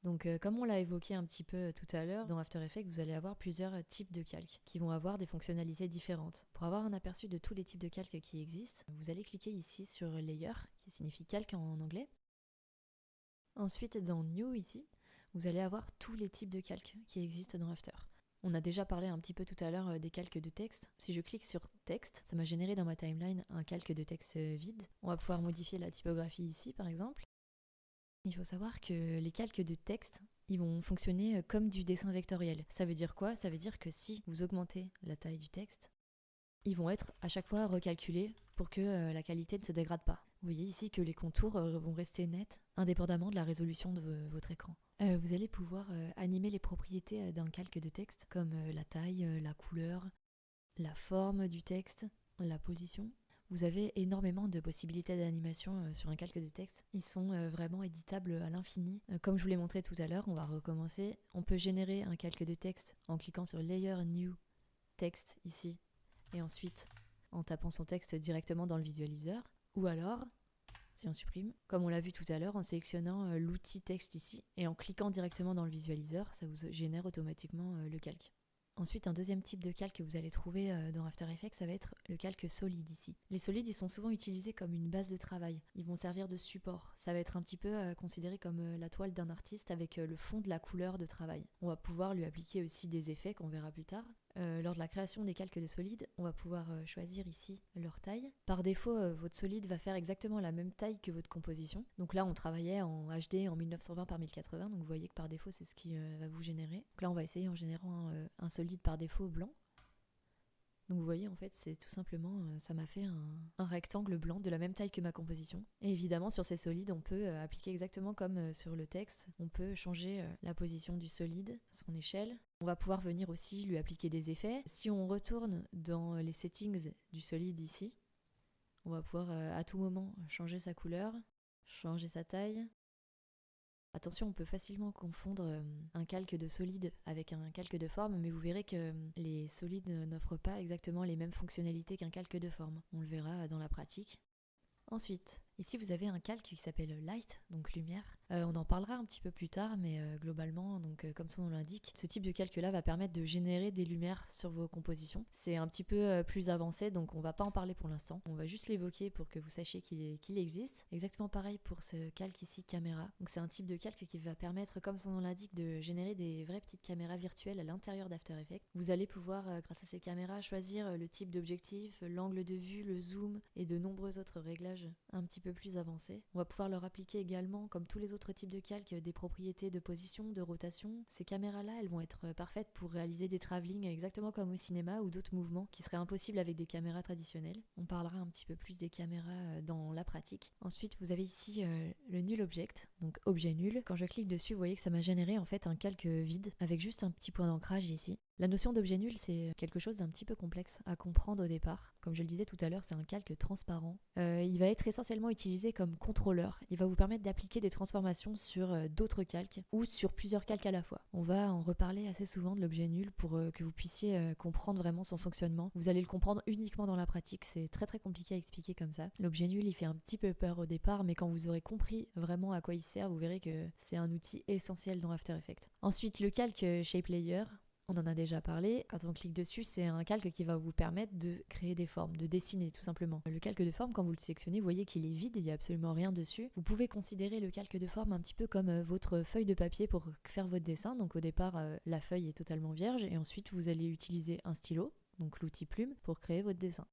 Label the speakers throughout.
Speaker 1: Donc comme on l'a évoqué un petit peu tout à l'heure, dans After Effects, vous allez avoir plusieurs types de calques qui vont avoir des fonctionnalités différentes. Pour avoir un aperçu de tous les types de calques qui existent, vous allez cliquer ici sur Layer, qui signifie calque en anglais. Ensuite, dans New ici, vous allez avoir tous les types de calques qui existent dans After. On a déjà parlé un petit peu tout à l'heure des calques de texte. Si je clique sur texte, ça m'a généré dans ma timeline un calque de texte vide. On va pouvoir modifier la typographie ici par exemple. Il faut savoir que les calques de texte, ils vont fonctionner comme du dessin vectoriel. Ça veut dire quoi? Ça veut dire que si vous augmentez la taille du texte, ils vont être à chaque fois recalculés pour que la qualité ne se dégrade pas. Vous voyez ici que les contours vont rester nets, indépendamment de la résolution de votre écran. Vous allez pouvoir animer les propriétés d'un calque de texte, comme la taille, la couleur, la forme du texte, la position. Vous avez énormément de possibilités d'animation sur un calque de texte. Ils sont vraiment éditables à l'infini. Comme je vous l'ai montré tout à l'heure, on va recommencer. On peut générer un calque de texte en cliquant sur Layer New Text ici, et ensuite en tapant son texte directement dans le visualiseur. Ou alors, si on supprime, comme on l'a vu tout à l'heure, en sélectionnant l'outil texte ici, et en cliquant directement dans le visualiseur, ça vous génère automatiquement le calque. Ensuite, un deuxième type de calque que vous allez trouver dans After Effects, ça va être le calque solide ici. Les solides, ils sont souvent utilisés comme une base de travail. Ils vont servir de support. Ça va être un petit peu considéré comme la toile d'un artiste avec le fond de la couleur de travail. On va pouvoir lui appliquer aussi des effets qu'on verra plus tard. Lors de la création des calques de solides, on va pouvoir choisir ici leur taille. Par défaut, votre solide va faire exactement la même taille que votre composition. Donc là, on travaillait en HD en 1920 par 1080, donc vous voyez que par défaut, c'est ce qui va vous générer. Donc là, on va essayer en générant un solide par défaut blanc. Donc vous voyez, en fait, c'est tout simplement, ça m'a fait un rectangle blanc de la même taille que ma composition. Et évidemment, sur ces solides, on peut appliquer exactement comme sur le texte. On peut changer la position du solide, son échelle. On va pouvoir venir aussi lui appliquer des effets. Si on retourne dans les settings du solide ici, on va pouvoir à tout moment changer sa couleur, changer sa taille. Attention, on peut facilement confondre un calque de solide avec un calque de forme, mais vous verrez que les solides n'offrent pas exactement les mêmes fonctionnalités qu'un calque de forme. On le verra dans la pratique. Ensuite, ici vous avez un calque qui s'appelle Light, donc lumière. On en parlera un petit peu plus tard, mais globalement, donc, comme son nom l'indique, ce type de calque-là va permettre de générer des lumières sur vos compositions. C'est un petit peu plus avancé, donc on va pas en parler pour l'instant. On va juste l'évoquer pour que vous sachiez qu'il existe. Exactement pareil pour ce calque ici, caméra. Donc c'est un type de calque qui va permettre, comme son nom l'indique, de générer des vraies petites caméras virtuelles à l'intérieur d'After Effects. Vous allez pouvoir, grâce à ces caméras, choisir le type d'objectif, l'angle de vue, le zoom et de nombreux autres réglages un petit peu plus avancés. On va pouvoir leur appliquer également, comme tous les autres types de calques, des propriétés de position, de rotation. Ces caméras-là, elles vont être parfaites pour réaliser des travelling exactement comme au cinéma ou d'autres mouvements qui seraient impossibles avec des caméras traditionnelles. On parlera un petit peu plus des caméras dans la pratique. Ensuite, vous avez ici le Null Object, donc objet nul. Quand je clique dessus, vous voyez que ça m'a généré en fait un calque vide avec juste un petit point d'ancrage ici. La notion d'objet nul, c'est quelque chose d'un petit peu complexe à comprendre au départ. Comme je le disais tout à l'heure, c'est un calque transparent. Il va être essentiellement utilisé comme contrôleur. Il va vous permettre d'appliquer des transformations sur d'autres calques ou sur plusieurs calques à la fois. On va en reparler assez souvent de l'objet nul pour que vous puissiez comprendre vraiment son fonctionnement. Vous allez le comprendre uniquement dans la pratique, c'est très très compliqué à expliquer comme ça. L'objet nul, il fait un petit peu peur au départ, mais quand vous aurez compris vraiment à quoi il sert, vous verrez que c'est un outil essentiel dans After Effects. Ensuite, le calque Shape Layer. On en a déjà parlé, quand on clique dessus, c'est un calque qui va vous permettre de créer des formes, de dessiner tout simplement. Le calque de forme, quand vous le sélectionnez, vous voyez qu'il est vide, il n'y a absolument rien dessus. Vous pouvez considérer le calque de forme un petit peu comme votre feuille de papier pour faire votre dessin. Donc au départ, la feuille est totalement vierge et ensuite vous allez utiliser un stylo, donc l'outil plume, pour créer votre dessin.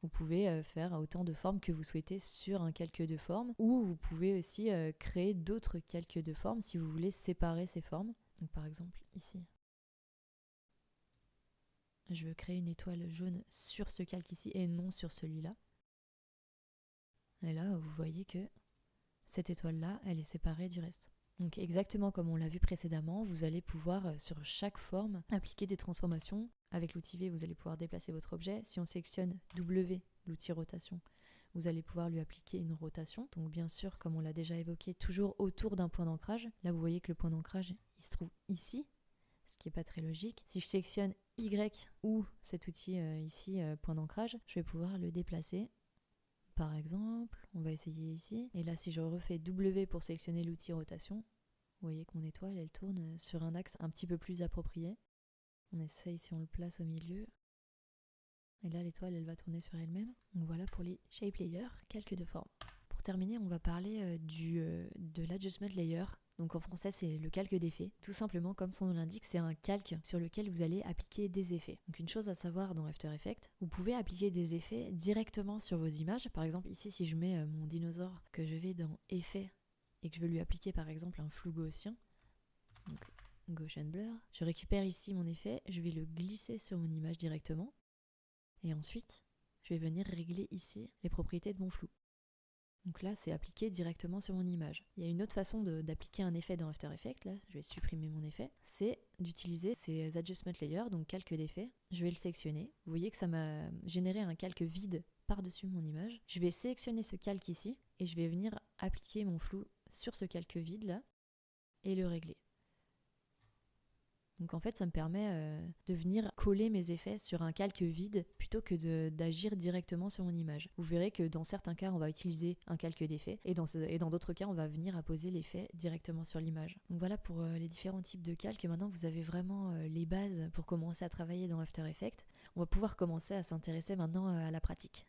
Speaker 1: Vous pouvez faire autant de formes que vous souhaitez sur un calque de forme ou vous pouvez aussi créer d'autres calques de forme si vous voulez séparer ces formes. Donc par exemple ici. Je veux créer une étoile jaune sur ce calque ici et non sur celui-là. Et là, vous voyez que cette étoile-là, elle est séparée du reste. Donc exactement comme on l'a vu précédemment, vous allez pouvoir sur chaque forme appliquer des transformations. Avec l'outil V, vous allez pouvoir déplacer votre objet. Si on sélectionne W, l'outil rotation, vous allez pouvoir lui appliquer une rotation. Donc bien sûr, comme on l'a déjà évoqué, toujours autour d'un point d'ancrage. Là, vous voyez que le point d'ancrage, il se trouve ici, ce qui n'est pas très logique. Si je sélectionne Y ou cet outil ici, point d'ancrage, je vais pouvoir le déplacer. Par exemple, on va essayer ici. Et là, si je refais W pour sélectionner l'outil rotation, Vous voyez que mon étoile, elle tourne sur un axe un petit peu plus approprié. On essaye si on le place au milieu. Et là, l'étoile, elle va tourner sur elle-même. Donc voilà pour les shape layers, calques de forme. Pour terminer, on va parler de l'adjustment layer. Donc en français, c'est le calque d'effet. Tout simplement, comme son nom l'indique, c'est un calque sur lequel vous allez appliquer des effets. Donc une chose à savoir dans After Effects, vous pouvez appliquer des effets directement sur vos images. Par exemple, ici, si je mets mon dinosaure, que je vais dans Effets, et que je veux lui appliquer par exemple un flou gaussien, donc Gaussian Blur, je récupère ici mon effet, je vais le glisser sur mon image directement, et ensuite, je vais venir régler ici les propriétés de mon flou. Donc là, c'est appliqué directement sur mon image. Il y a une autre façon d'appliquer un effet dans After Effects, là, je vais supprimer mon effet, c'est d'utiliser ces adjustment layers, donc calque d'effet. Je vais le sélectionner. Vous voyez que ça m'a généré un calque vide par-dessus mon image. Je vais sélectionner ce calque ici, et je vais venir appliquer mon flou sur ce calque vide là, et le régler. Donc en fait, ça me permet de venir coller mes effets sur un calque vide plutôt que d'agir directement sur mon image. Vous verrez que dans certains cas, on va utiliser un calque d'effet et dans d'autres cas, on va venir apposer l'effet directement sur l'image. Donc voilà pour les différents types de calques. Et maintenant, vous avez vraiment les bases pour commencer à travailler dans After Effects. On va pouvoir commencer à s'intéresser maintenant à la pratique.